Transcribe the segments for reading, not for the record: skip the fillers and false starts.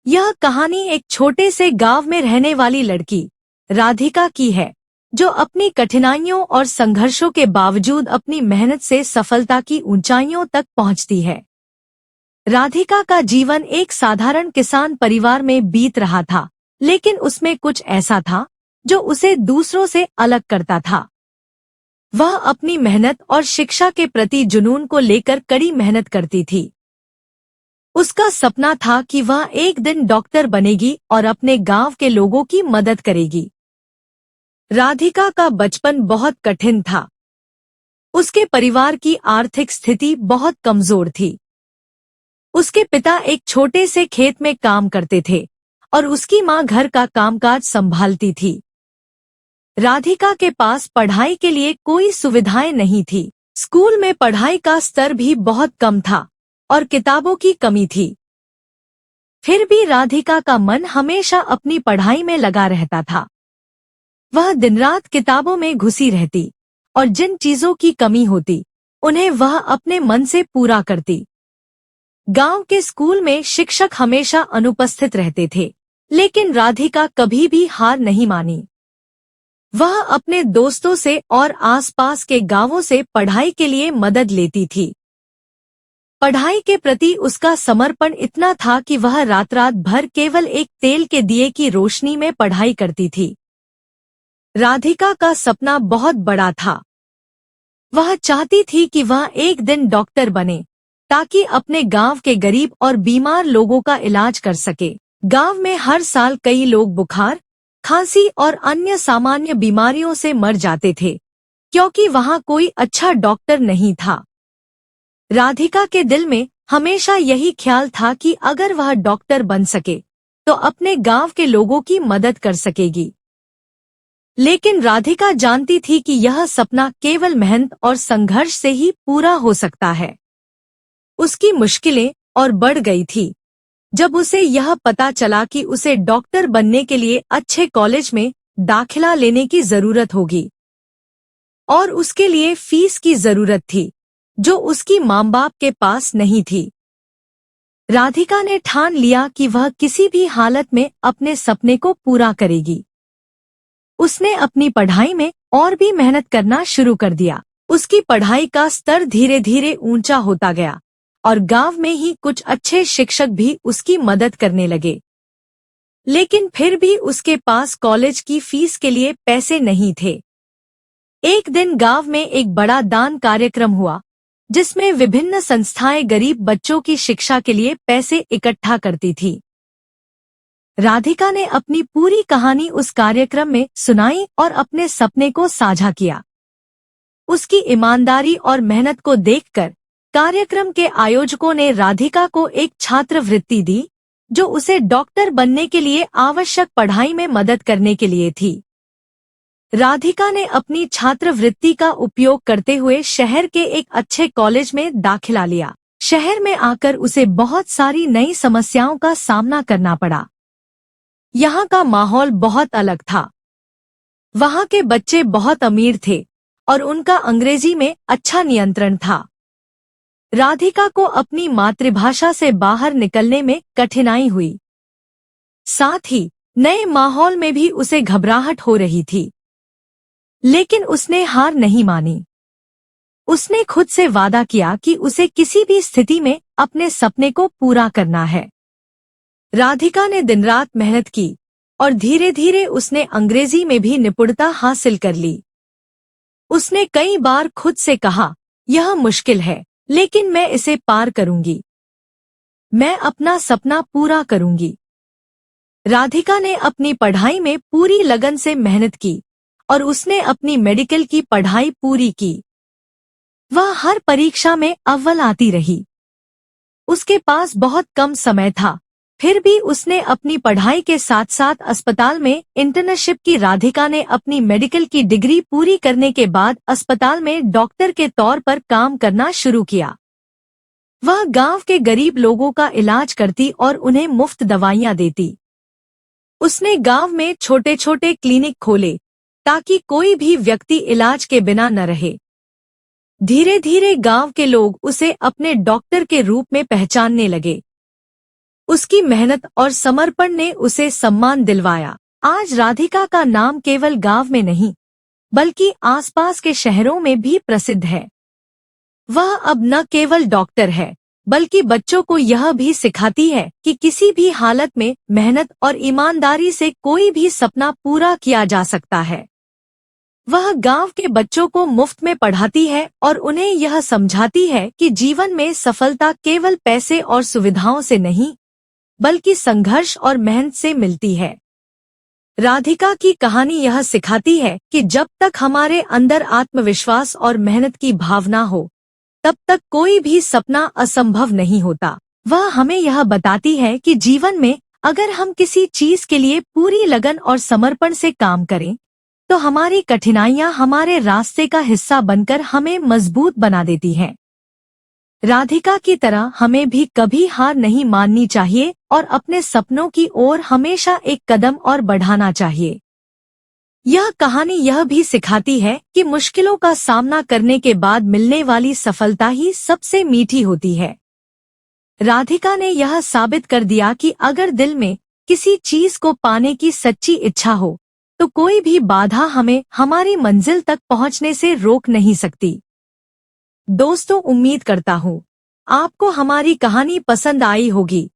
यह कहानी एक छोटे से गांव में रहने वाली लड़की राधिका की है, जो अपनी कठिनाइयों और संघर्षों के बावजूद अपनी मेहनत से सफलता की ऊंचाइयों तक पहुंचती है। राधिका का जीवन एक साधारण किसान परिवार में बीत रहा था, लेकिन उसमें कुछ ऐसा था जो उसे दूसरों से अलग करता था। वह अपनी मेहनत और शिक्षा के प्रति जुनून को लेकर कड़ी मेहनत करती थी। उसका सपना था कि वह एक दिन डॉक्टर बनेगी और अपने गांव के लोगों की मदद करेगी। राधिका का बचपन बहुत कठिन था। उसके परिवार की आर्थिक स्थिति बहुत कमजोर थी। उसके पिता एक छोटे से खेत में काम करते थे और उसकी मां घर का कामकाज संभालती थी। राधिका के पास पढ़ाई के लिए कोई सुविधाएं नहीं थी। स्कूल में पढ़ाई का स्तर भी बहुत कम था और किताबों की कमी थी। फिर भी राधिका का मन हमेशा अपनी पढ़ाई में लगा रहता था। वह दिन रात किताबों में घुसी रहती और जिन चीजों की कमी होती उन्हें वह अपने मन से पूरा करती। गांव के स्कूल में शिक्षक हमेशा अनुपस्थित रहते थे, लेकिन राधिका कभी भी हार नहीं मानी। वह अपने दोस्तों से और आसपास के गांवों से पढ़ाई के लिए मदद लेती थी। पढ़ाई के प्रति उसका समर्पण इतना था कि वह रात रात भर केवल एक तेल के दिए की रोशनी में पढ़ाई करती थी। राधिका का सपना बहुत बड़ा था। वह चाहती थी कि वह एक दिन डॉक्टर बने, ताकि अपने गांव के गरीब और बीमार लोगों का इलाज कर सके। गांव में हर साल कई लोग बुखार, खांसी और अन्य सामान्य बीमारियों से मर जाते थे, क्योंकि वहां कोई अच्छा डॉक्टर नहीं था। राधिका के दिल में हमेशा यही ख्याल था कि अगर वह डॉक्टर बन सके तो अपने गांव के लोगों की मदद कर सकेगी। लेकिन राधिका जानती थी कि यह सपना केवल मेहनत और संघर्ष से ही पूरा हो सकता है। उसकी मुश्किलें और बढ़ गई थी जब उसे यह पता चला कि उसे डॉक्टर बनने के लिए अच्छे कॉलेज में दाखिला लेने की जरूरत होगी और उसके लिए फीस की जरूरत थी, जो उसकी माँ बाप के पास नहीं थी। राधिका ने ठान लिया कि वह किसी भी हालत में अपने सपने को पूरा करेगी। उसने अपनी पढ़ाई में और भी मेहनत करना शुरू कर दिया। उसकी पढ़ाई का स्तर धीरे धीरे ऊंचा होता गया और गांव में ही कुछ अच्छे शिक्षक भी उसकी मदद करने लगे। लेकिन फिर भी उसके पास कॉलेज की फीस के लिए पैसे नहीं थे। एक दिन गांव में एक बड़ा दान कार्यक्रम हुआ, जिसमें विभिन्न संस्थाएं गरीब बच्चों की शिक्षा के लिए पैसे इकट्ठा करती थी। राधिका ने अपनी पूरी कहानी उस कार्यक्रम में सुनाई और अपने सपने को साझा किया। उसकी ईमानदारी और मेहनत को देखकर कार्यक्रम के आयोजकों ने राधिका को एक छात्रवृत्ति दी, जो उसे डॉक्टर बनने के लिए आवश्यक पढ़ाई में मदद करने के लिए थी। राधिका ने अपनी छात्रवृत्ति का उपयोग करते हुए शहर के एक अच्छे कॉलेज में दाखिला लिया। शहर में आकर उसे बहुत सारी नई समस्याओं का सामना करना पड़ा। यहाँ का माहौल बहुत अलग था। वहाँ के बच्चे बहुत अमीर थे और उनका अंग्रेजी में अच्छा नियंत्रण था। राधिका को अपनी मातृभाषा से बाहर निकलने में कठिनाई हुई। साथ ही नए माहौल में भी उसे घबराहट हो रही थी, लेकिन उसने हार नहीं मानी। उसने खुद से वादा किया कि उसे किसी भी स्थिति में अपने सपने को पूरा करना है। राधिका ने दिन रात मेहनत की और धीरे धीरे उसने अंग्रेजी में भी निपुणता हासिल कर ली। उसने कई बार खुद से कहा, यह मुश्किल है, लेकिन मैं इसे पार करूंगी। मैं अपना सपना पूरा करूंगी। राधिका ने अपनी पढ़ाई में पूरी लगन से मेहनत की और उसने अपनी मेडिकल की पढ़ाई पूरी की। वह हर परीक्षा में अव्वल आती रही। उसके पास बहुत कम समय था, फिर भी उसने अपनी पढ़ाई के साथ साथ अस्पताल में इंटर्नशिप की। राधिका ने अपनी मेडिकल की डिग्री पूरी करने के बाद अस्पताल में डॉक्टर के तौर पर काम करना शुरू किया। वह गांव के गरीब लोगों का इलाज करती और उन्हें मुफ्त दवाइयां देती। उसने गांव में छोटे छोटे क्लिनिक खोले ताकि कोई भी व्यक्ति इलाज के बिना न रहे। धीरे धीरे गांव के लोग उसे अपने डॉक्टर के रूप में पहचानने लगे। उसकी मेहनत और समर्पण ने उसे सम्मान दिलवाया। आज राधिका का नाम केवल गांव में नहीं बल्कि आसपास के शहरों में भी प्रसिद्ध है। वह अब न केवल डॉक्टर है बल्कि बच्चों को यह भी सिखाती है कि किसी भी हालत में मेहनत और ईमानदारी से कोई भी सपना पूरा किया जा सकता है। वह गांव के बच्चों को मुफ्त में पढ़ाती है और उन्हें यह समझाती है कि जीवन में सफलता केवल पैसे और सुविधाओं से नहीं बल्कि संघर्ष और मेहनत से मिलती है। राधिका की कहानी यह सिखाती है कि जब तक हमारे अंदर आत्मविश्वास और मेहनत की भावना हो तब तक कोई भी सपना असंभव नहीं होता। वह हमें यह बताती है कि जीवन में अगर हम किसी चीज के लिए पूरी लगन और समर्पण से काम करें तो हमारी कठिनाइयां हमारे रास्ते का हिस्सा बनकर हमें मजबूत बना देती हैं। राधिका की तरह हमें भी कभी हार नहीं माननी चाहिए और अपने सपनों की ओर हमेशा एक कदम और बढ़ाना चाहिए। यह कहानी यह भी सिखाती है कि मुश्किलों का सामना करने के बाद मिलने वाली सफलता ही सबसे मीठी होती है। राधिका ने यह साबित कर दिया कि अगर दिल में किसी चीज को पाने की सच्ची इच्छा हो तो कोई भी बाधा हमें हमारी मंजिल तक पहुंचने से रोक नहीं सकती। दोस्तों, उम्मीद करता हूँ आपको हमारी कहानी पसंद आई होगी।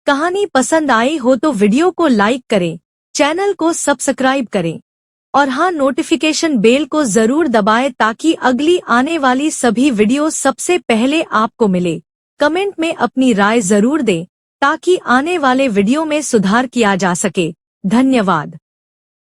कहानी पसंद आई हो तो वीडियो को लाइक करें, चैनल को सब्सक्राइब करें और हाँ, नोटिफिकेशन बेल को जरूर दबाएं ताकि अगली आने वाली सभी वीडियो सबसे पहले आपको मिले। कमेंट में अपनी राय जरूर दें ताकि आने वाले वीडियो में सुधार किया जा सके। धन्यवाद।